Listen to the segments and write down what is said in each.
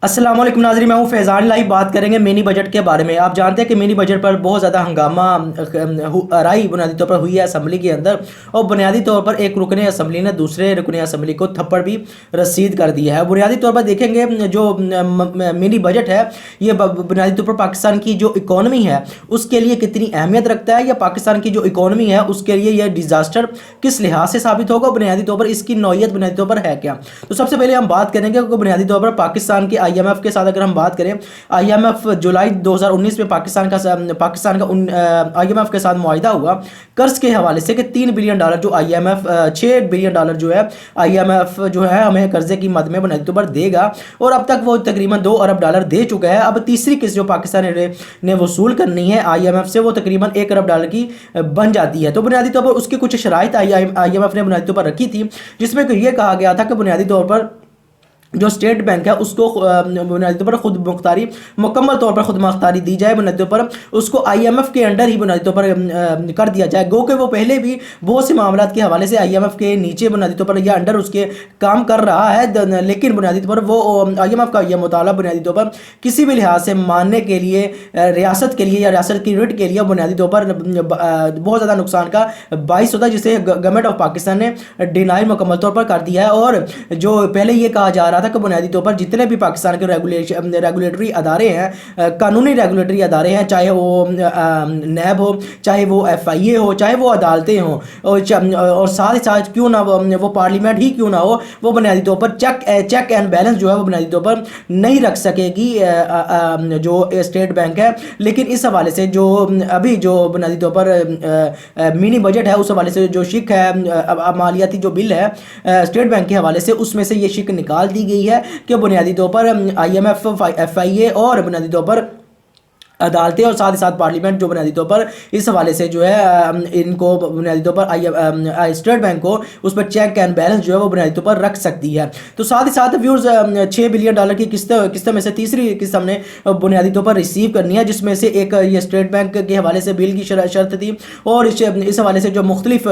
अस्सलाम वालेकुम नाज़रीन, मैं हूँ फैज़ान। लाइव बात करेंगे मिनी बजट के बारे में। आप जानते हैं कि मिनी बजट पर बहुत ज़्यादा हंगामा राई बुनियादी तौर पर हुई है असम्बली के अंदर, और बुनियादी तौर पर एक रुकने असम्बली ने दूसरे रुकने असम्बली को थप्पड़ भी रसीद कर दिया है। बुनियादी तौर पर देखेंगे जो मिनी बजट है ये बुनियादी तौर पर पाकिस्तान की जो इकॉनमी है उसके लिए कितनी अहमियत रखता है, या पाकिस्तान की जो इकॉनमी है उसके लिए यह डिज़ास्टर किस लिहाज से साबित होगा, बुनियादी तौर पर इसकी नौयत बुनियादी तौर पर है क्या। तो सबसे पहले हम बात करेंगे कि बुनियादी तौर पर पाकिस्तान के आईएमएफ के साथ अगर हम बात करें, आईएमएफ जुलाई 2019 में पाकिस्तान का आईएमएफ के साथ मुआहिदा हुआ कर्ज के हवाले से कि $3 बिलियन जो आईएमएफ $6 बिलियन जो है आईएमएफ जो है हमें कर्जे की मद में बुनियादी तौर पर देगा, और अब तक वो तकरीबन $2 अरब दे चुका है। अब तीसरी किस्त जो पाकिस्तान ने वसूल करनी है आईएमएफ से वो तकरीबन $1 अरब की बन जाती है। तो बुनियादी तौर पर उसकी कुछ शराइत आईएमएफ ने बुनियादी तौर पर रखी थी, जिसमें यह कहा गया था कि बुनियादी तौर पर जो स्टेट बैंक है उसको बुनियादी तौर पर खुद मुख्तारी मुकम्मल तौर पर खुद मुख्तारी दी जाए, बुनियादी तौर पर उसको आईएमएफ के अंडर ही बुनियादी तौर पर कर दिया जाए। गो कि वो पहले भी बहुत से मामलात के हवाले से आईएमएफ के नीचे बुनियादी तौर पर या अंडर उसके काम कर रहा है, लेकिन बुनियादी तौर पर वो आईएमएफ का यह मुताला बुनियादी तौर पर किसी भी लिहाज से मानने के लिए रियासत के लिए या रियासत की रिट के लिए बुनियादी तौर पर बहुत ज़्यादा नुकसान का बाइस होता है, जिसे गवर्नमेंट ऑफ पाकिस्तान ने डिनाई मुकम्मल तौर पर कर दिया है। और जो पहले ये कहा जा रहा था कि बुनियादी तौर पर जितने भी पाकिस्तान के रेगुलेटरी अदारे हैं, कानूनी रेगुलेटरी अदारे हैं, चाहे वो नैब हो, चाहे वो एफआईए हो, चाहे वो अदालतें हों, और साथ ही साथ क्यों ना वो पार्लियामेंट ही क्यों ना हो, वो बुनियादी तौर पर चेक एंड बैलेंस जो है वो बुनियादी तौर पर नहीं रख सकेगी जो स्टेट बैंक है। लेकिन इस हवाले से जो अभी जो बुनियादी तौर पर मिनी बजट है उस हवाले से जो शिक है मालियाती जो बिल है स्टेट बैंक के हवाले से, उसमें से ये शिक निकाल दी गई है कि बुनियादी तौर पर आईएमएफ, एफआईए और बुनियादी तौर पर अदालतें और साथ ही साथ पार्लियामेंट जो बुनियादी तौर पर इस हवाले से जो है इनको बुनियादी तौर पर स्टेट बैंक को उस पर चेक एंड बैलेंस जो है वो बुनियादी तौर पर रख सकती है। तो साथ ही साथ व्यूअर्स $6 बिलियन की किस्त में से तीसरी किस्त हमने बुनियादी तौर पर रिसीव करनी है, जिसमें से एक ये स्टेट बैंक के हवाले से बिल की शर्त थी, और इस हवाले से जो मुख्तलिफ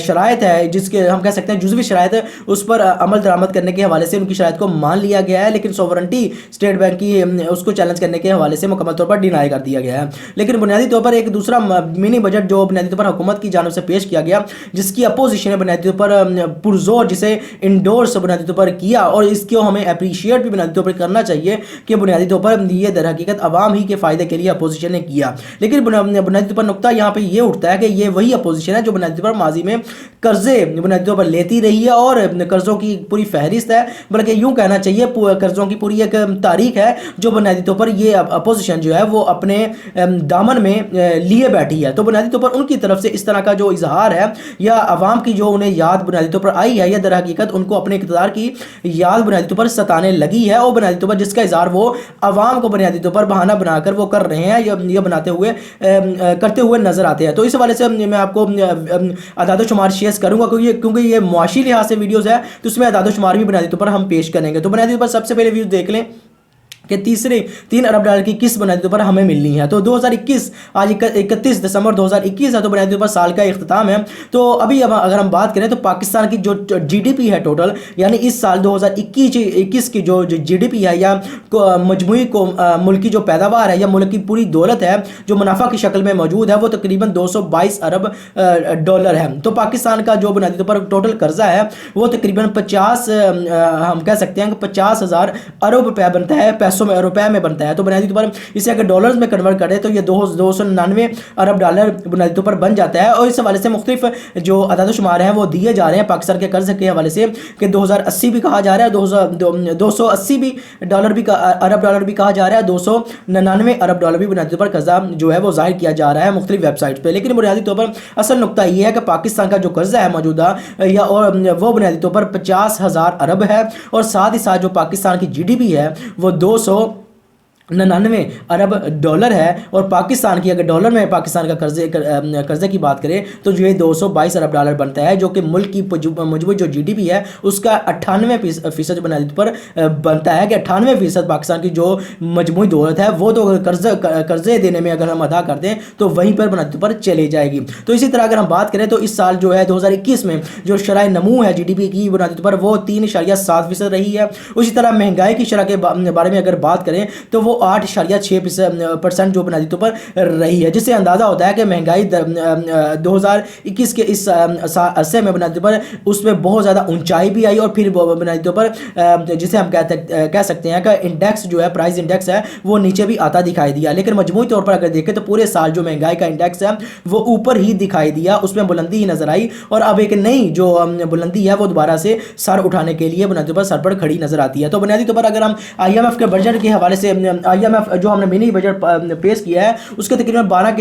शराइत है जिसके हम कह सकते हैं जुज़वी शराइत उस पर अमल दरामद करने के हवाले से उनकी शराइत को मान लिया गया है, लेकिन सोवरेंटी स्टेट बैंक की उसको चैलेंज करने के हवाले से मुकम्मल तौर पर डिनाई कर दिया गया है। लेकिन बुनियादी तौर पर एक दूसरा मिनी बजट जो बुनियादी तौर पर हुकूमत की जानिब से पेश किया गया, जिसकी अपोजिशन ने बुनियादी तौर पर पुरजोर जिसे इंडोर्स बुनियादी तौर पर किया, और इसको हमें अप्रिशिएट भी बुनियादी तौर पर करना चाहिए कि बुनियादी तौर पर ये दर हकीकत अवाम ही के फ़ायदे के लिए अपोजिशन ने किया। लेकिन बुनियादी तौर पर नुकता यहाँ पर यह उठता है कि ये वही अपोजिशन है जो बुनियादी तौर पर माजी में कर्जे बुनियादी तौर पर लेती रही है, और कर्ज़ों की पूरी फहरिस्त है, बल्कि यूँ कहना चाहिए कर्ज़ों की पूरी एक तारीख है जो बुनियादी तौर पर ये अपोजिशन जो है वो अपने दामन में लिए बैठी है। तो बुनियादी तौर पर उनकी तरफ से इस तरह का जो इजहार है या अवाम की जो उन्हें याद बुनियादी तौर पर आई है, या दर हकीकत उनको अपने इक़्तिदार की याद बुनियादी तौर पर सताने लगी है, और बुनियादी तौर पर जिसका इजहार वो अवाम को बुनियादी तौर पर बहाना बनाकर वो कर रहे हैं या बनाते हुए करते हुए नजर आते हैं। तो इस हवाले से मैं आपको अदाद शुमार शेयर करूंगा, क्योंकि ये मुआशी लिहाज से वीडियोज़ है तो उसमें अदाद शुमार भी बुनियादी तौर पर हम पेश करेंगे। तो बुनियादी तौर पर सबसे पहले व्यूज़ देख लें कि तीसरे $3 अरब की किस्त बुनियादी तौर पर हमें मिलनी है। तो 2021 आज 31 दिसंबर 2021 है, तो बुनियादी तौर पर साल का इख्तिताम है। तो अभी अब अगर हम बात करें तो पाकिस्तान की जो जीडीपी है टोटल, यानी इस साल 2021 की जो जीडीपी है या मजमूई को मुल्क की जो पैदावार है या मुल्क की पूरी दौलत है जो मुनाफा की शक्ल में मौजूद है वो तकरीबन $222 अरब है। तो पाकिस्तान का जो बुनियादी तौर पर टोटल कर्जा है वो तकरीबन 50 हम कह सकते हैं कि 50,000 अरब रुपया बनता है, रुपए में बनता है। तो बुनियादी तौर पर इसे अगर डॉलर्स में कन्वर्ट करें तो ये $299 अरब बुनियादी तौर पर बन जाता है। और इस हवाले से मुख्तलिफ जो अदाद शुमार हैं वो दिए जा रहे हैं पाकिस्तान के कर्ज के हवाले से कि 2080 भी कहा जा रहा है, 280 भी अरब डॉलर भी कहा जा रहा है, $299 अरब भी बुनियादी तौर पर कर्जा जो है वो जाहिर किया जा रहा है मुख्तलिफ वेबसाइट पर। लेकिन बुनियादी तौर पर असल नुकता यह है कि पाकिस्तान का जो कर्जा है मौजूदा या और वो बुनियादी तौर पर 50,000 अरब है, और साथ ही साथ जो पाकिस्तान की जीडीपी है वो 99 अरब डॉलर है। और पाकिस्तान की अगर डॉलर में पाकिस्तान का कर्जे की बात करें तो जो ये 222 अरब डॉलर बनता है, जो कि मुल्क की मजबूत जो GDP है उसका 98% बुनियादी पर बनता है कि 98% पाकिस्तान की जो मजमूई दौलत है वो तो कर्जे देने में अगर हम अदा करते हैं तो वहीं पर बुनियादी पर चली जाएगी। तो इसी तरह अगर हम बात करें तो इस साल जो है 2021 में जो शरह नमू है GDP की बुनियादी पर वो 3.7% रही है। उसी तरह महंगाई की शरह के बारे में अगर बात करें तो वो 8.6% जो बुनियादी तौर पर रही है, जिससे अंदाज़ा होता है कि महंगाई 2021 के इस अरसे में बुनियादी तौर पर उसमें बहुत ज़्यादा ऊंचाई भी आई और फिर बुनियादी तौर पर जिसे हम कह सकते हैं कि इंडेक्स जो है, प्राइस इंडेक्स है, वो नीचे भी आता दिखाई दिया। लेकिन मजमूई तौर पर अगर देखें तो पूरे साल जो महंगाई का इंडेक्स है वो ऊपर ही दिखाई दिया, उसमें बुलंदी ही नजर आई और अब एक नई जो बुलंदी है वो दोबारा से सर उठाने के लिए बुनियादी तौर पर सर पर खड़ी नजर आती है। तो बुनियादी तौर पर अगर हम IMF के बजट के हवाले से IMF जो हमने मिनी बजट पेश किया है उसके तकरीबन 12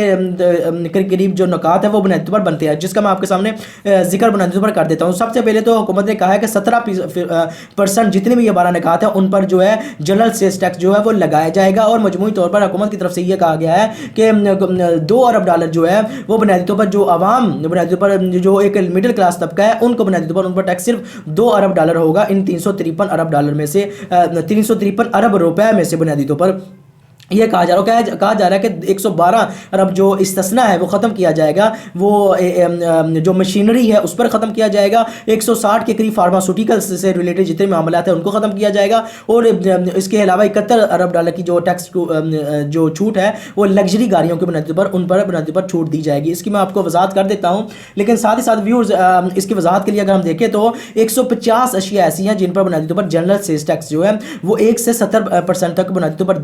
के करीब जो नुकात है वो बुनियादी तौर पर बनते हैं, जिसका मैं आपके सामने जिक्र बुनियादी तौर पर कर देता हूँ। सबसे पहले तो हुकूमत ने कहा है कि 17% जितने भी ये 12 नुकात है उन पर जो है जनरल सेल्स टैक्स जो है वो लगाया जाएगा। और मजमूई तौर पर हुकूमत की तरफ से ये कहा गया है कि 2 अरब डॉलर जो है वो बुनियादी तौर पर जो आवाम बुनियादी तौर पर जो एक मिडिल क्लास तबका है उनको बुनियादी तौर पर उन पर टैक्स सिर्फ 2 अरब डॉलर होगा इन 353 अरब डॉलर में से, 353 अरब रुपए में से बुनियादी तौर पर ये कहा जा रहा है कि 112 अरब जो इस्तिस्ना है वो ख़त्म किया जाएगा, वो जो मशीनरी है उस पर ख़त्म किया जाएगा। 160 के करीब फार्मास्यूटिकल्स से रिलेटेड जितने मामलात हैं उनको ख़त्म किया जाएगा। और इसके अलावा 71 अरब डॉलर की जो टैक्स जो छूट है वो लग्जरी गाड़ियों के बुनियादी पर उन पर बुनियादी पर छूट दी जाएगी। इसकी मैं आपको वजाहत कर देता हूँ, लेकिन साथ ही साथ व्यूअर्स इसकी वजाहत के लिए अगर हम देखें तो 150 अशिया ऐसी हैं जिन पर बुनियादी तौर पर जनरल सेल्स टैक्स जो है वो 1 से 70% तक बुनियादी तौर पर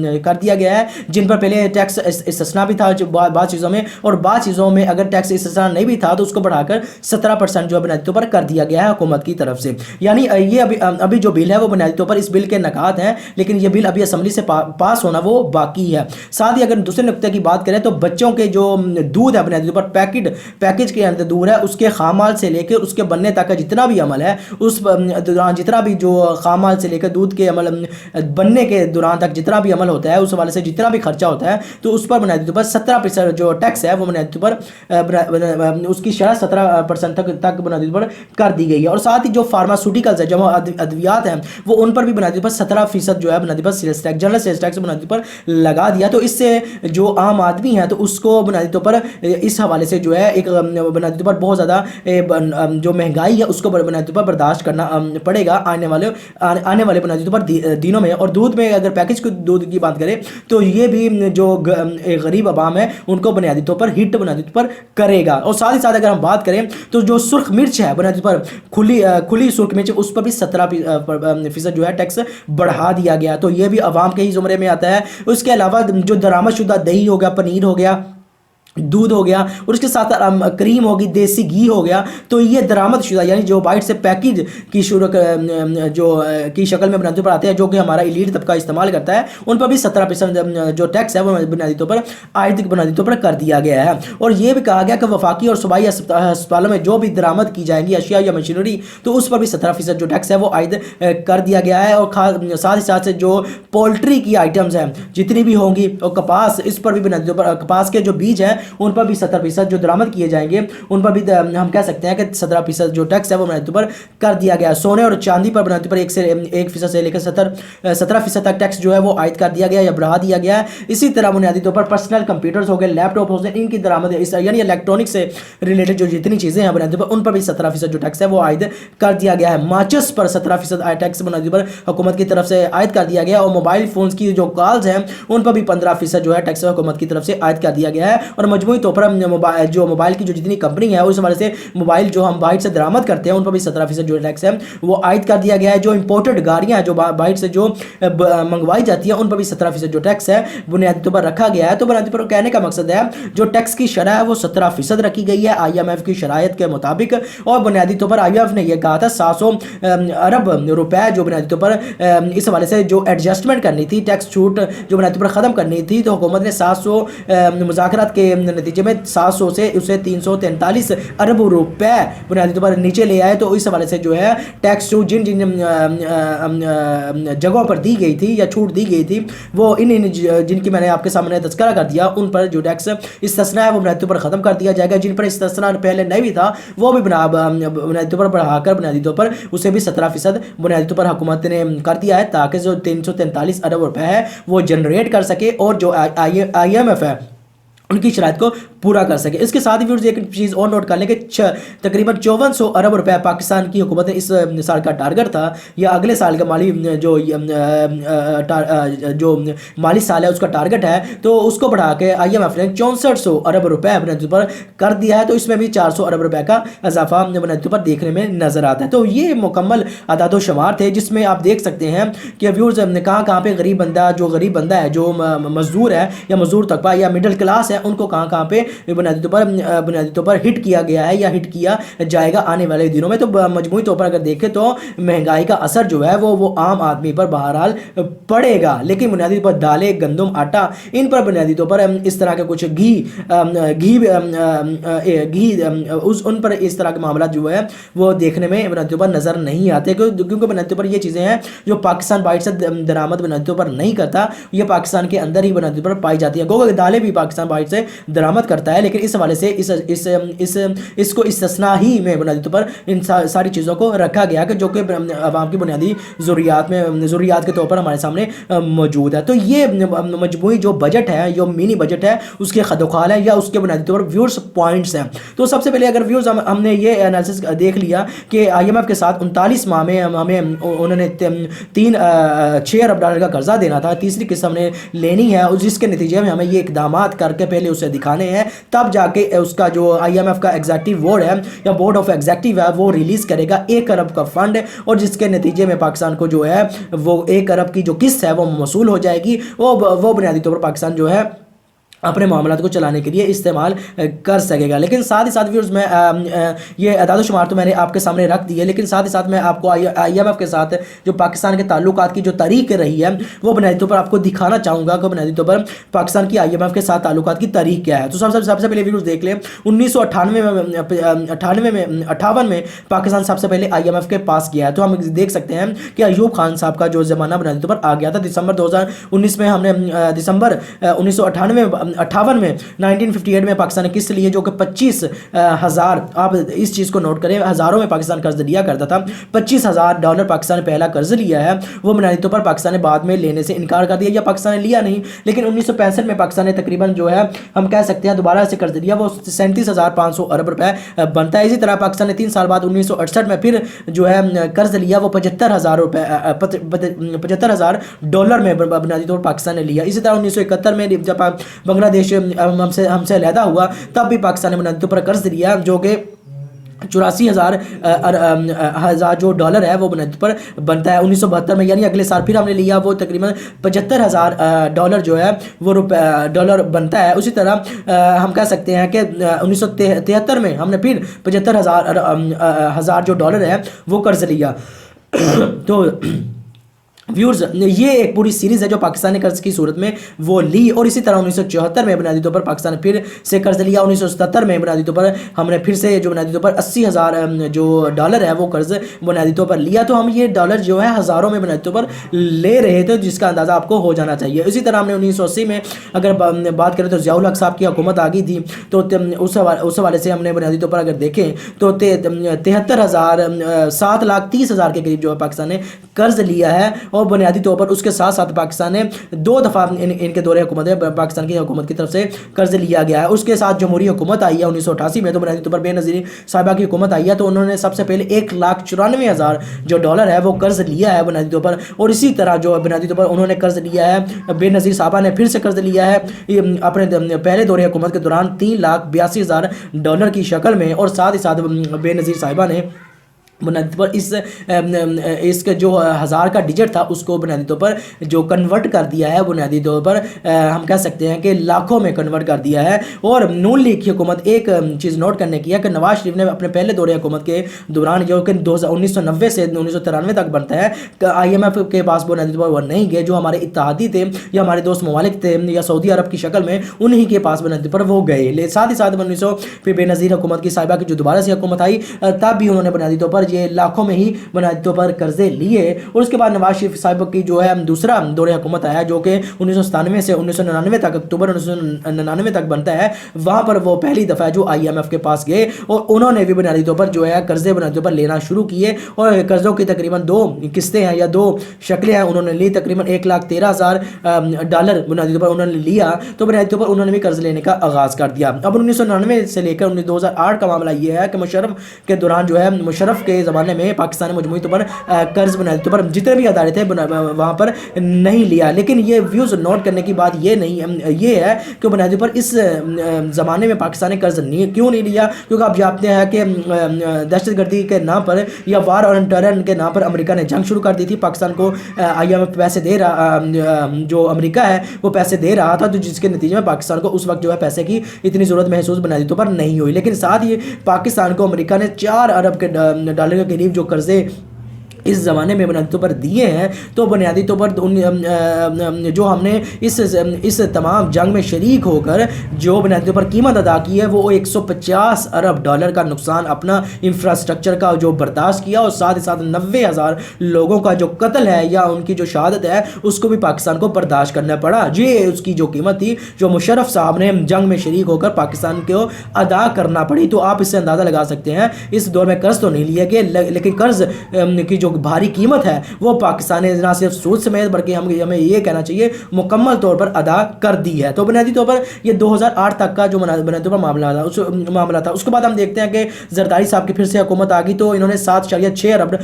कर दिया गया है, जिन पर पहले टैक्स इस्तिस्ना भी था जो बाद चीज़ों में, और बाद चीज़ों में अगर टैक्स इस्तिस्ना नहीं भी था तो उसको बढ़ाकर 17% जो है बुनियादी तौर पर कर दिया गया है हुकूमत की तरफ से। यानी ये अभी जो बिल है वो बुनियादी तौर पर इस बिल के नकात हैं, लेकिन ये बिल अभी असम्बली से पास होना वो बाकी है। साथ ही अगर दूसरे नुक्ते की बात करें तो बच्चों के जो दूध है बुनियादी तौर पर पैकेज के अंदर दूध है उसके खामाल से लेकर उसके बनने तक का जितना भी अमल है उस दौरान जितना भी जो खामाल से लेकर दूध के अमल बनने के दौरान तक जितना भी अमल होता है उस वाले से जितना भी खर्चा होता है तो उस पर बुनियादी तौर पर 17% जो टैक्स है वो बुनियादी तौर पर उसकी शरह 17% तक बुनियादी तौर पर कर दी गई है। और साथ ही जो फार्मास्यूटिकल्स है, जो अद्वियात हैं, वो उन पर भी बुनियादी तौर पर 17% जो है बुनियादी पर sales tax, general sales tax बुनियादी पर लगा दिया। तो इससे जो आम आदमी है तो उसको बुनियादी तौर पर इस हवाले से जो है एक बुनियादी तौर पर बहुत ज़्यादा जो महंगाई है उसको बुनियादी तौर पर बर्दाश्त करना पड़ेगा आने वाले बुनियादी तौर पर दिनों में। और दूध में अगर पैकेज के दूध की बात करें तो ये भी जो गरीब आवाम है उनको बुनियादी तौर पर हिट बुनियादी तौर पर करेगा। और साथ ही साथ अगर हम बात करें तो जो सुर्ख मिर्च है बुनियादी तौर पर खुली सुर्ख मिर्च उस पर भी 17% जो है टैक्स बढ़ा दिया गया, तो ये भी आवाम के ही जुमरे में आता है। उसके अलावा जो दरामदशुदा दही हो गया, पनीर हो गया, दूध हो गया और उसके साथ क्रीम होगी, देसी घी हो गया, तो ये दरामदशुदा यानी जो बाइट से पैकेज की की शक्ल में बुनियादी पर आते हैं जो कि हमारा एलीट तबका इस्तेमाल करता है, उन पर भी 17% जो टैक्स है वो बुनियादी तौर पर आयद बुनियादी तौर पर कर दिया गया है। और ये भी कहा गया कि वफाकी और सूबाई अस्पतालों में जो भी दरामद की जाएंगी अशिया या मशीनरी तो उस पर भी 17% जो टैक्स है वो आयद कर दिया गया है। और साथ ही साथ से जो पोल्ट्री की आइटम्स हैं जितनी भी होंगी और कपास, इस पर भी बुनियादी तौर पर कपास के जो बीज हैं उन पर भी 17% जो दरामद किए जाएंगे उन पर भी हम कह सकते हैं कि 17% जो टैक्स है वो बुनियादी तौर पर कर दिया गया। सोने और चांदी पर बुनियादी तौर पर 1% से लेकर 17% तक टैक्स जो है वो आयद कर दिया गया या बढ़ा दिया गया है। इसी तरह बुनियादी तौर पर पर्सनल कंप्यूटर्स हो गए, लैपटॉप हो गए, इनकी दरामद यानी इलेक्ट्रॉनिक से रिलेटेड जो जितनी चीज़ें हैं बुनियादी तौर पर उन पर भी 17% जो टैक्स है वो आयद कर दिया गया है। माचिस पर 17% टैक्स बुनियादी पर हुकूमत की तरफ से आयद कर दिया गया। और मोबाइल फोन्स की जो कॉल्स हैं उन पर भी 15% जो है टैक्स हुकूमत की तरफ से आयद कर दिया गया है। और मजमूई तौर पर मोबाइल की जो जितनी कंपनी है उस हवाले से मोबाइल जो हम बाइट से दरामद करते हैं उन पर भी 17% जो टैक्स है वो आयद कर दिया गया है। जो इंपोर्टेड गाड़ियां जो बाइट से जो मंगवाई जाती है उन पर भी 17% जो टैक्स है बुनियादी तौर पर रखा गया है। तो बुनियादी तौर पर कहने का मकसद है जो टैक्स की शरह है वो 17% रखी गई है IMF की शरायत के मुताबिक। और बुनियादी तौर पर IMF ने यह कहा था 700 अरब रुपए जो बुनियादी तौर पर इस हवाले से जो एडजस्टमेंट करनी थी, टैक्स छूट जो बुनियादी तौर पर ख़त्म करनी थी, तो हुकूमत ने 700 मुज़ाकरात के नतीजे में 700 से उसे 343 अरब रुपए बुनियादी तौर पर नीचे ले आए। तो इस हवाले से जो है टैक्स जो जिन जिन जगहों पर दी गई थी या छूट दी गई थी वो इन जिनकी मैंने आपके सामने तस्करा कर दिया, उन पर जो टैक्स इस्तिस्ना है वो बुनियादी तौर पर ख़त्म कर दिया जाएगा। जिन पर इस्तिस्ना पहले नहीं भी था वो भी बुनियादी तौर पर बढ़ाकर बुनियादी तौर पर उसे भी 17% बुनियादी तौर पर हुकूमत ने कर दिया है, ताकि जो 343 अरब रुपए है वो जनरेट कर सके और जो IMF है उनकी शराइत को पूरा कर सके। इसके साथ ही व्यूअर्स एक चीज़ और नोट कर लें कि तकरीबन 5400 अरब रुपए पाकिस्तान की हुकूमत ने इस साल का टारगेट था, या अगले साल का माली जो माली साल है उसका टारगेट है, तो उसको बढ़ा के IMF ने 6400 अरब रुपए बुनियादी तौर पर कर दिया है। तो इसमें भी 400 अरब रुपए का इजाफा बुनियादी तौर पर देखने में नजर आता है। तो ये मुकम्मल अदाद शुमार थे जिसमें आप देख सकते हैं कि व्यूअर्स कहाँ कहाँ पे गरीब बंदा है, जो मजदूर है या मजदूर तबका या मिडिल क्लास है, उनको कहाँ पे बुनियादी तौर पर हिट किया गया है या हिट किया जाएगा आने वाले दिनों में। तो मजमूई तौर पर अगर देखें तो महंगाई का असर जो है वो आम आदमी पर बहरहाल पड़ेगा, लेकिन बुनियादी तौर पर दालें, गंदम, आटा, इन पर बुनियादी तौर पर इस तरह के कुछ उन पर इस तरह के मामला जो है वो देखने में बुनियादी तौर पर नजर नहीं आते, क्योंकि बुनियादी तौर पर ये चीज़ें हैं जो पाकिस्तान बाहर से दरामद बुनियादी तौर पर नहीं करता, ये पाकिस्तान के अंदर ही बुनियादी तौर पर पाई जाती है। गोगा दालें भी पाकिस्तान बाहर से दरामद करता है, लेकिन इस हवाले से इसको इस्तिस्ना ही में बुनियादी तौर पर इन सारी चीज़ों को रखा गया कि जो कि आवाम की बुनियादी ज़रूरियात के तौर पर हमारे सामने मौजूद है। तो ये मजमूई जो बजट है, जो मिनी बजट है, उसके खदोखाल है या उसके बुनियादी तौर पर व्यूअर्स पॉइंट्स हैं। तो सबसे पहले अगर व्यूअर्स हमने ये एनालिसिस देख लिया कि IMF के साथ 39 माह में हमें उन्होंने 6 अरब डॉलर का कर्जा देना था, तीसरी किस्त हमने लेनी है, जिसके नतीजे में हमें ये इकदाम करके पहले उसे दिखाने हैं, तब जाके उसका जो IMF का एग्जीक्यूटिव बोर्ड है या बोर्ड ऑफ एग्जीक्यूटिव है वो रिलीज करेगा 1 अरब का फंड, और जिसके नतीजे में पाकिस्तान को जो है वो 1 अरब की जो किस्त है वो मौसूल हो जाएगी। वो बुनियादी तौर पर पाकिस्तान जो है अपने मामलात को चलाने के लिए इस्तेमाल कर सकेगा। लेकिन साथ ही साथ व्यूअर्स मैं ये अदाद शुमार तो मैंने आपके सामने रख दी है, लेकिन साथ ही साथ मैं आपको IMF के साथ जो पाकिस्तान के ताल्लुकात की जो तारीख रही है वो बुनियादी तौर पर आपको दिखाना चाहूँगा कि बुनियादी तौर पर पाकिस्तान की IMF के साथ ताल्लुकात की तारीख क्या है। तो सबसे पहले व्यूअर्स देख लें 1958 में पाकिस्तान सबसे पहले IMF के पास गया है। तो हम देख सकते हैं कि अयूब खान साहब का जो ज़माना बुनियादी तौर पर आ गया था। दिसंबर 2019 में हमने दिसंबर 1958 में 1958 में पाकिस्तान ने किस्त ली है, जो कि 25,000, आप इस चीज़ को नोट करें, हज़ारों में पाकिस्तान कर्ज लिया करता था। $25,000 पाकिस्तान ने पहला कर्ज लिया है, वो बुनियादी तौर पर पाकिस्तान ने बाद में लेने से इनकार कर दिया या पाकिस्तान ने लिया नहीं। लेकिन 1965 में पाकिस्तान ने तकरीबन जो है हम कह सकते हैं दोबारा से कर्ज लिया, वो 37,500 अरब रुपए बनता है। इसी तरह पाकिस्तान ने 3 साल बाद 1968 में फिर जो है कर्ज लिया, वो $75,000 में बुनियादी तौर पर पाकिस्तान ने लिया। इसी तरह 1971 में जब बांग्लादेश हमसे अलहदा हुआ तब भी पाकिस्तान ने बुनियादी तौर पर कर्ज लिया, जो कि 84,000 जो डॉलर है वो बुनियादी तौर पर बनता है। 1972 में यानी अगले साल फिर हमने लिया, वो तकरीबन $75,000 जो है वो डॉलर बनता है। उसी तरह हम कह सकते हैं कि 1973 में हमने फिर 75,000 जो डॉलर है वो कर्ज लिया। तो व्यूअर्स ये एक पूरी सीरीज़ है जो पाकिस्तान ने कर्ज की सूरत में वो ली। और इसी तरह 1974 में बुनियादी तौर पर पाकिस्तान ने फिर से कर्ज लिया। 1977 में बुनियादी तौर पर हमने फिर से जो बुनियादी तौर पर 80,000 जो डॉलर है वो कर्ज बुनियादी तौर पर लिया। तो हम ये डॉलर जो है हज़ारों में बुनियादी तौर पर ले रहे थे, जिसका अंदाज़ा आपको हो जाना चाहिए। इसी तरह हमने 1980 में अगर बात करें तो ज़ियाउल हक साहब की हुकूमत आ गई थी, तो उस हवाले से हमने बुनियादी तौर पर अगर देखें तो 7,30,000 के करीब जो है पाकिस्तान ने कर्ज लिया है। और बुनियादी तौर पर उसके साथ साथ पाकिस्तान ने 2 दफ़ा इनके दौरे हुकूमत पाकिस्तान की हुकूमत की तरफ से कर्ज लिया गया है। उसके साथ जमहूरी हुकूमत आई है 1988 में, तो बुनियादी तौर पर बेनज़ीर साहिबा की हुकूमत आई है, तो उन्होंने सबसे पहले 1,94,000 जो डॉलर है वो कर्ज लिया है बुनियादी तौर पर। और इसी तरह जो बुनियादी तौर पर उन्होंने कर्ज लिया है, बेनज़ीर साहिबा ने फिर से कर्ज लिया है अपने पहले दौरे हुकूमत के दौरान $3,82,000 की शक्ल में। और साथ ही साथ बेनज़ीर साहिबा ने بنیادی طور پر اس کا جو 1000 کا ڈیجٹ تھا اس کو بنیادی طور پر جو کنورٹ کر دیا ہے، بنیادی طور پر ہم کہہ سکتے ہیں کہ لاکھوں میں کنورٹ کر دیا ہے۔ اور نون لیگ کی حکومت ایک چیز نوٹ کرنے کی ہے کہ نواز شریف نے اپنے پہلے دور حکومت کے دوران جو کہ 1990 سے 1993 تک بنتا ہے، آئی ایم ایف کے پاس بنیادی طور پر وہ نہیں گئے، جو ہمارے اتحادی تھے یا ہمارے دوست ممالک تھے یا سعودی عرب کی شکل میں، انہی کے پاس بنیادی طور پر وہ گئے۔ ساتھ ہی ساتھ 1900 پھر بے نظیر حکومت کی صاحبہ کی جو دوبارہ سے حکومت آئی، تب بھی انہوں نے بنیادی طور پر یہ لاکھوں میں ہی بنیادی طور پر قرضے لیے۔ اور اس کے بعد نواز شریف صاحب کی جو ہے دوسرا دور حکومت آیا، جو کہ 1997 سے 1999 تک، اکتوبر 1999 تک بنتا ہے، وہاں پر وہ پہلی دفعہ جو آئی ایم ایف کے پاس گئے اور انہوں نے بھی بنیادی طور پر جو ہے قرضے بنیادی طور پر لینا شروع کیے، اور قرضوں کی تقریباً 2 قسطیں ہیں یا 2 شکلیں ہیں، انہوں نے لی تقریباً $1,13,000 بنیادی طور پر انہوں نے لیا، تو بنیادی طور پر انہوں نے بھی قرض لینے کا آغاز کر دیا۔ اب 1999 سے لے کر 2008 کا معاملہ یہ ہے کہ مشرف کے دوران جو ہے، مشرف کے زمانے میں پاکستان مجموعی طور پر قرض بنیادی طور پر جتنے بھی ادارے تھے وہاں پر نہیں لیا۔ لیکن یہ ویوز نوٹ کرنے کی بات یہ ہے کہ بنیادی طور پر اس زمانے میں پاکستان نے قرض کیوں نہیں لیا، کیونکہ آپ جانتے ہیں کہ دہشت گردی کے نام پر یا وار آن ٹیرر کے نام پر امریکہ نے جنگ شروع کر دی تھی، پاکستان کو آئی ایم ایف پیسے دے رہا، جو امریکہ ہے وہ پیسے دے رہا تھا، تو جس کے نتیجے میں پاکستان کو اس وقت جو ہے پیسے کی اتنی ضرورت محسوس بنیادی طور پر نہیں ہوئی۔ لیکن ساتھ ہی پاکستان کو امریکہ نے $4 ارب کے قریب جو قرضے اس زمانے میں بنیادی طور پر دیے ہیں، تو بنیادی طور پر جو ہم نے اس تمام جنگ میں شریک ہو کر جو بنیادی طور پر قیمت ادا کی ہے، وہ $150 ارب کا نقصان اپنا انفراسٹرکچر کا جو برداشت کیا، اور ساتھ ہی ساتھ 90,000 لوگوں کا جو قتل ہے یا ان کی جو شہادت ہے اس کو بھی پاکستان کو برداشت کرنا پڑا۔ یہ اس کی جو قیمت تھی جو مشرف صاحب نے جنگ میں شریک ہو کر پاکستان کو ادا کرنا پڑی۔ تو آپ اس سے اندازہ لگا سکتے ہیں اس دور میں قرض تو نہیں لیا گیا، لیکن قرض کی جو بھاری قیمت ہے وہ پاکستان نے نہ صرف سود سمیت بلکہ ہمیں یہ کہنا چاہیے مکمل طور پر ادا کر دی ہے۔ تو بنیادی طور پر یہ 2008 تک کا جو بنیادی طور پر معاملہ تھا۔ اس کے بعد ہم دیکھتے ہیں کہ زرداری صاحب کی پھر سے حکومت آ گئی، تو انہوں نے $7.6 ارب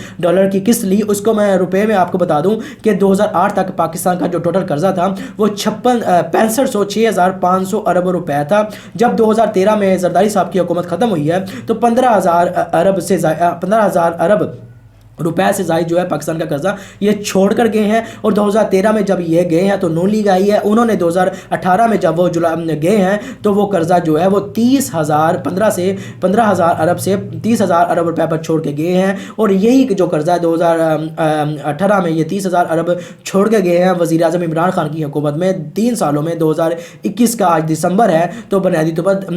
کی قسط لی۔ اس کو میں روپے میں آپ کو بتا دوں کہ 2008 تک پاکستان کا جو ٹوٹل قرضہ تھا وہ 6,500 ارب روپے تھا۔ جب 2013 میں زرداری صاحب کی حکومت ختم ہوئی ہے تو 15,000 ارب روپے سے زائد جو ہے پاکستان کا قرضہ یہ چھوڑ کر گئے ہیں۔ اور 2013 میں جب یہ گئے ہیں تو نون لیگ آئی ہے، انہوں نے 2018 میں جب وہ گئے ہیں تو وہ قرضہ جو ہے وہ 15,000 ارب سے 30,000 ارب روپے پر چھوڑ کے گئے ہیں۔ اور یہی جو قرضہ ہے 2018 میں یہ 30,000 ارب چھوڑ کے گئے ہیں وزیر اعظم عمران خان کی حکومت میں 3 سالوں میں۔ 2021 کا آج دسمبر ہے، تو بنیادی طور پر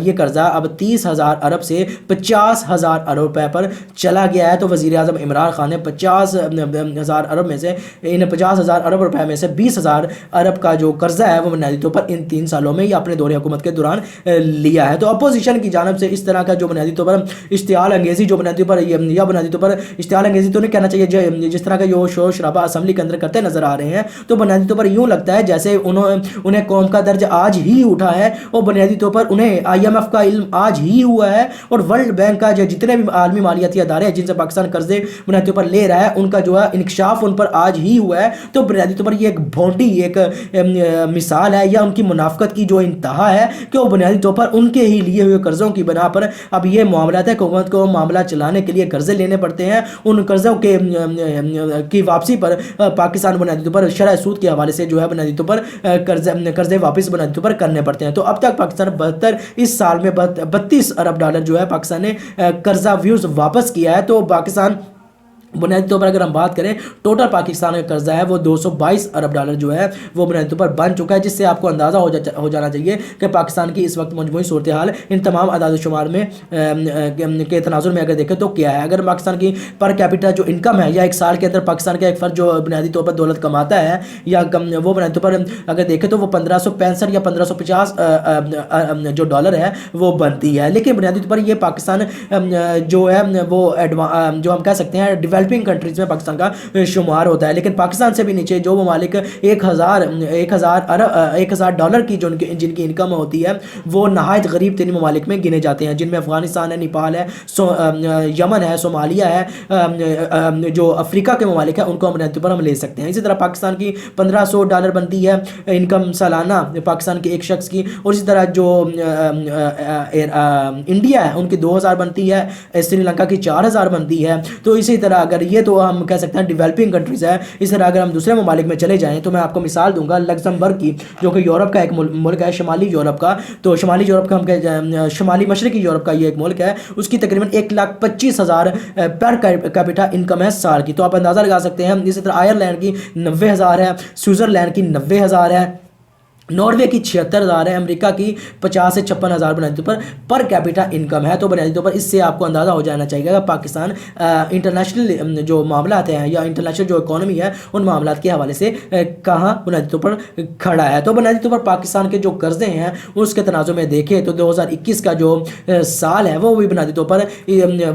یہ قرضہ اب 30,000 ارب سے 50,000 ارب روپے پر چلا گیا ہے۔ تو وزیر اعظم عمران خان نے 50,000 ارب میں سے 50,000 ارب روپے میں سے 20,000 ارب کا جو قرضہ ہے وہ بنیادی طور پر ان 3 سالوں میں یا اپنے دور حکومت کے دوران لیا ہے۔ تو اپوزیشن کی جانب سے اس طرح کا جو بنیادی طور پر اشتعال انگیزی جو بنیادی طور پر یا بنیادی طور پر اشتعال انگیزی تو نہیں کہنا چاہیے، جس طرح کا جو شور شرابہ اسمبلی کے اندر کرتے نظر آ رہے ہیں، تو بنیادی طور پر یوں لگتا ہے جیسے انہیں قوم کا درج آج ہی اٹھا ہے، اور بنیادی طور پر انہیں آئی ایم ایف کا علم آج ہی ہوا ہے، اور ورلڈ بینک کا جو جتنے بھی عالمی مالیاتی ادارے ہیں جن سے پاکستان قرضے بنیادی طور پر لے رہا ہے ان کا جو ہے انکشاف ان پر آج ہی ہوا ہے۔ تو بنیادی طور پر یہ ایک بھونڈی ایک مثال ہے یا ان کی منافقت کی جو انتہا ہے کہ وہ بنیادی طور پر ان کے ہی لیے ہوئے قرضوں کی بنا پر اب یہ معاملات ہے کہ حکومت کو معاملہ چلانے کے لیے قرضے لینے پڑتے ہیں، ان قرضوں کی واپسی پر پاکستان بنیادی طور پر شرح سود کے حوالے سے جو ہے بنیادی طور پر قرضے واپس بنیادی طور پر کرنے پڑتے ہیں۔ تو اب تک پاکستان 72 اس سال میں $32 ارب جو ہے پاکستان نے قرضہ ویوز واپس کیا ہے۔ تو پاکستان بنیادی طور پر اگر ہم بات کریں ٹوٹل پاکستان کا قرضہ ہے وہ $222 ارب جو ہے وہ بنیادی طور پر بن چکا ہے، جس سے آپ کو اندازہ ہو جانا چاہیے کہ پاکستان کی اس وقت مجموعی صورتحال ان تمام اعداد و شمار میں کے تناظر میں اگر دیکھیں تو کیا ہے۔ اگر پاکستان کی پر کیپٹا جو انکم ہے یا ایک سال کے اندر پاکستان کا ایک فرد جو بنیادی طور پر دولت کماتا ہے یا وہ بنیادی طور پر اگر دیکھیں تو وہ 1565 یا 1550 جو ڈالر ہے وہ بنتی ہے۔ لیکن بنیادی طور پر یہ پاکستان جو ہے وہ جو ہم کہہ سکتے ہیں ڈیولپنگ کنٹریز میں پاکستان کا شمار ہوتا ہے. لیکن پاکستان سے بھی نیچے جو ممالک 1000 ڈالر کی جن کی انکم ہوتی ہے وہ نہایت غریب ترین ممالک میں گنے جاتے ہیں, جن میں افغانستان ہے, نیپال ہے, یمن ہے, صومالیہ ہے, جو افریقہ کے ممالک ہیں ان کو ہم بنیادی طور پر ہم لے سکتے ہیں. اسی طرح پاکستان کی $1500 بنتی ہے انکم سالانہ پاکستان کے ایک شخص کی, اور اسی طرح جو انڈیا ہے ان کی 2000 بنتی ہے, سری لنکا کی 4000 بنتی ہے. تو اسی طرح اگر یہ تو ہم کہہ سکتے ہیں ڈیولپنگ کنٹریز ہے. اس طرح اگر ہم دوسرے ممالک میں چلے جائیں تو میں آپ کو مثال دوں گا لگزمبرگ کی, جو کہ یورپ کا ایک ملک ہے, شمالی یورپ کا. تو شمالی یورپ کا ہم شمالی مشرقی یورپ کا یہ ایک ملک ہے, اس کی تقریباً 1,25,000 پر کیپیٹا انکم ہے سال کی. تو آپ اندازہ لگا سکتے ہیں. اسی طرح آئرلینڈ کی 90,000 ہے, سوئٹزرلینڈ کی 90,000 ہے, ناروے کی 76,000 ہے, امریکہ کی 50 سے 56,000 بنیادی طور پر کیپیٹا انکم ہے. تو بنیادی طور پر اس سے آپ کو اندازہ ہو جانا چاہیے کہ پاکستان انٹرنیشنل جو معاملات ہیں یا انٹرنیشنل جو اکانومی ہے ان معاملات کے حوالے سے کہاں بنیادی طور پر کھڑا ہے. تو بنیادی طور پر پاکستان کے جو قرضے ہیں اس کے تناظر میں دیکھیں تو 2021 کا جو سال ہے وہ بھی بنیادی طور پر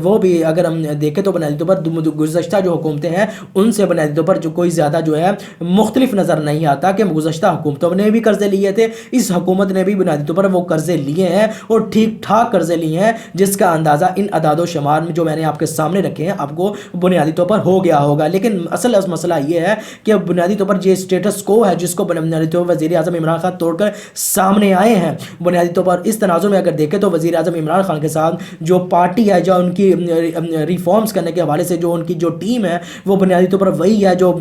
وہ بھی اگر ہم دیکھیں تو بنیادی طور پر گزشتہ جو حکومتیں ہیں ان سے بنیادی طور پر جو کوئی زیادہ جو ہے مختلف نظر نہیں آتا کہ گزشتہ حکومتوں نے بھی قرضے لیے تھے, اس حکومت نے بھی بنیادی طور پر وہ قرضے لیے ہیں اور ٹھیک ٹھاک قرضے لیے ہیں, جس کا اندازہ ان اعداد و شمار میں جو میں نے آپ کے سامنے رکھے ہیں آپ کو بنیادی طور پر ہو گیا ہوگا. لیکن اصل مسئلہ یہ ہے کہ بنیادی طور پر یہ اسٹیٹس کو ہے جس کو بنیادی طور پر وزیر اعظم عمران خان توڑ کر سامنے آئے ہیں. بنیادی طور پر اس تناظر میں اگر دیکھیں تو وزیر اعظم عمران خان کے ساتھ جو پارٹی ہے, جو ان کی ریفارمز کرنے کے حوالے سے جو ان کی جو ٹیم ہے وہ بنیادی طور پر وہی ہے جو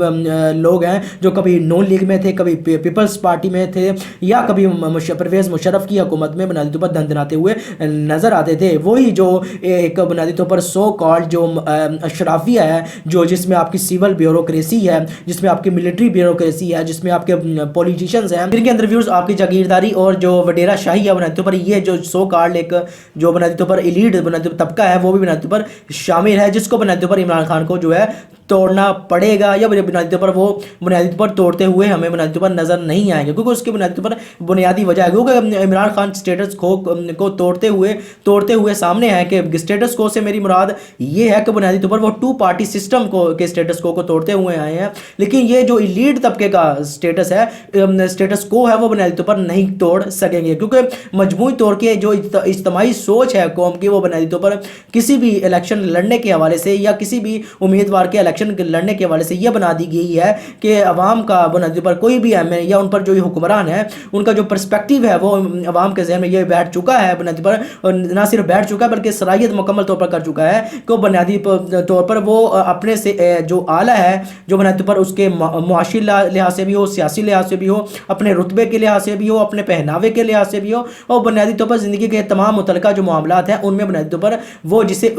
لوگ ہیں جو کبھی نون لیگ میں تھے, کبھی پیپلز پارٹی میں تھے, یا کبھی پرویز مشرف کی حکومت میں بنیادی طور پر دندناتے ہوئے نظر آتے تھے. وہی جو ایک بنیادی طور پر سو کالڈ جو اشرافیہ ہے, جو جس میں آپ کی سیول بیوروکریسی ہے, جس میں آپ کی ملٹری بیوروکریسی ہے, جس میں آپ کے پولیٹیشنز ہیں جن کے اندر ویوز آپ کی جاگیرداری اور جو وڈیرا شاہی ہے بنیادی طور پر یہ جو سو کالڈ ایک جو بنیادی طور پر ایلیٹ بنیادی طبقہ ہے وہ بھی بنیادی طور پر شامل ہے, جس کو بنیادی طور پر عمران خان کو جو ہے توڑنا پڑے گا, یا بنیادی طور پر وہ بنیادی طور پر توڑتے ہوئے ہمیں بنیادی طور پر نظر نہیں آئیں گے, کیونکہ اس کی بنیادی طور پر بنیادی وجہ ہے کیونکہ عمران خان اسٹیٹس کو توڑتے ہوئے سامنے ہے کہ اسٹیٹس کو سے میری مراد یہ ہے کہ بنیادی طور پر وہ 2 پارٹی سسٹم کے اسٹیٹس کو توڑتے ہوئے آئے ہیں. لیکن یہ جو ایلیٹ طبقے کا اسٹیٹس کو ہے وہ بنیادی طور پر نہیں توڑ سکیں گے, کیونکہ مجموعی طور کے جو اجتماعی سوچ ہے قوم کی وہ بنیادی طور پر کسی بھی الیکشن لڑنے کے حوالے سے یا کسی بھی امیدوار کے الیکشن لڑنے کے حوالے سے یہ بنا دی گئی ہے کہ عوام کا بنیادی طور پر کوئی بھی ایم یا ان پر جو حکمران ہے ان کا جو پرسپیکٹیو ہے وہ عوام کے ذہن میں یہ بیٹھ چکا ہے بنیادی طور پر, نہ صرف بیٹھ چکا ہے بلکہ صلاحیت مکمل طور پر کر چکا ہے کہ بنیادی طور پر وہ اپنے سے جو اعلیٰ ہے جو بنیادی طور پر اس کے معاشی لحاظ سے بھی ہو, سیاسی لحاظ سے بھی ہو, اپنے رتبے کے لحاظ سے بھی ہو, اپنے پہناوے کے لحاظ سے بھی ہو, اور بنیادی طور پر زندگی کے تمام متعلقہ جو معاملات ہیں ان میں بنیادی طور پر وہ جسے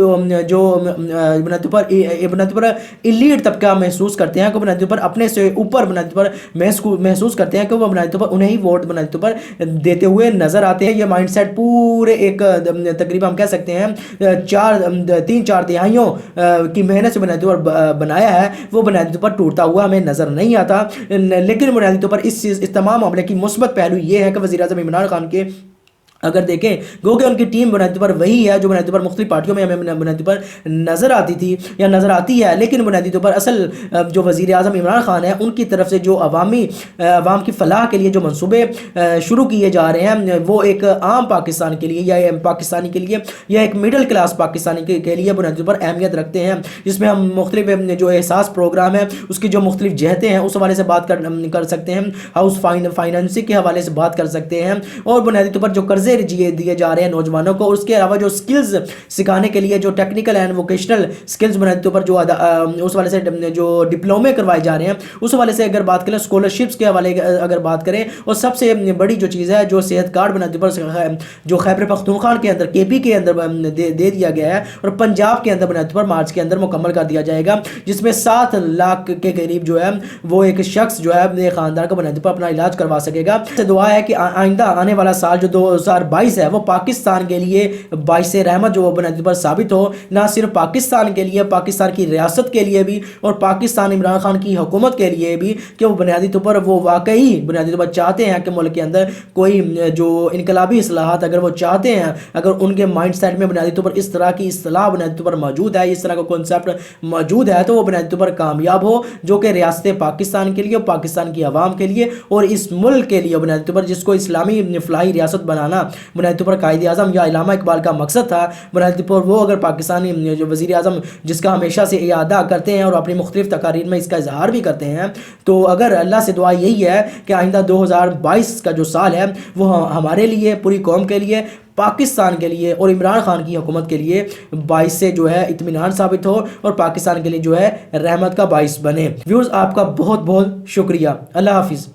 جو بنیادی طور پر ایلیٹ طبقہ محسوس کرتے ہیں کہ بنیادی طور پر اپنے سے اوپر بنیادی طور پر محسوس کرتے ہیں کہ وہ بنیادی طور پر انہیں ہی ووٹ بنیادی طور پر دیتے ہوئے نظر آتے ہیں. یہ مائنڈ سیٹ پورے ایک تقریباً ہم کہہ سکتے ہیں 3-4 دہائیوں کی محنت سے بنیادی طور پر بنایا ہے, وہ بنیادی طور پر ٹوٹتا ہوا ہمیں نظر نہیں آتا. لیکن بنیادی طور پر اس تمام معاملے کی مثبت پہلو یہ ہے کہ وزیر اعظم عمران خان کے اگر دیکھیں گو کہ ان کی ٹیم بنیادی طور پر وہی ہے جو بنیادی طور پر مختلف پارٹیوں میں ہمیں بنیادی طور پر نظر آتی تھی یا نظر آتی ہے, لیکن بنیادی طور پر اصل جو وزیر اعظم عمران خان ہے ان کی طرف سے جو عوام کی فلاح کے لیے جو منصوبے شروع کیے جا رہے ہیں وہ ایک عام پاکستان کے لیے یا پاکستانی کے لیے یا ایک مڈل کلاس پاکستانی کے لیے بنیادی طور پر اہمیت رکھتے ہیں, جس میں ہم مختلف جو احساس پروگرام ہے اس کی جو مختلف جہتیں ہیں اس حوالے سے بات کر سکتے ہیں, ہاؤس فائننسنگ کے حوالے سے بات کر سکتے ہیں, اور بنیادی طور پر جو قرضے دیے جا رہے ہیں نوجوانوں کو, اس کے علاوہ جو سکلز سکھانے کے لیے جو ٹیکنیکل اینڈ ووکیشنل سکلز بنیادی طور پر جو اس والے سے جو ڈپلومے کروائے جا رہے ہیں اس حوالے سے اگر بات کریں, اسکالرشپس کے حوالے اگر بات کریں, اور سب سے بڑی جو چیز ہے جو صحت کارڈ بنیادی طور پر جو خیبر پختونخوا کے اندر کے پی کے اندر دے دیا گیا ہے اور پنجاب کے اندر بنیادی طور پر مارچ کے اندر مکمل کر دیا جائے گا, جس میں 7 لاکھ کے قریب جو ہے وہ ایک شخص جو ہے اپنے خاندان کا بنیادی طور پر اپنا علاج کروا سکے گا. دعا ہے کہ آئندہ آنے والا سال جو 2022 है वो पाकिस्तान के लिए बाइस रहमत जो वो बुनियादी तौर पर साबित हो, ना सिर्फ पाकिस्तान के लिए, पाकिस्तान की रियासत के लिए भी और पाकिस्तान इमरान खान की हुकूमत के लिए भी, कि वो बुनियादी तौर पर वो वाकई बुनियादी तौर पर चाहते हैं कि मुल्क के अंदर कोई जो इनकलाबी इस्लाहात अगर वो चाहते हैं, अगर उनके माइंड सेट में बुनियादी तौर पर इस तरह की इस्लाह बुनियादी तौर पर मौजूद है, इस तरह का कॉन्सेप्ट मौजूद है, तो वो बुनियादी तौर पर कामयाब हो, जो कि रियासत पाकिस्तान के लिए, पाकिस्तान की आवाम के लिए और इस मुल्क के लिए बुनियादी तौर पर जिसको इस्लामी फलाही रियासत बनाना बुनियादी तौर पर कायद आज़म या इलामा इकबाल का मकसद था, बुनियादी तौर पर वो अगर पाकिस्तानी जो वज़ीर आज़म जिसका हमेशा से इयादा करते हैं और अपनी मुख्तलिफ तकारीर में इसका इजहार भी करते हैं, तो अगर अल्लाह से दुआ यही है कि आइंदा 2022 का जो साल है वो हमारे लिए, पूरी कौम के लिए, पाकिस्तान के लिए और इमरान खान की हुकूमत के लिए बाइस से जो है इत्मीनान साबित हो और पाकिस्तान के लिए जो है रहमत का बाइस बने। व्यूअर्स, आपका बहुत बहुत शुक्रिया। अल्लाह हाफिज़।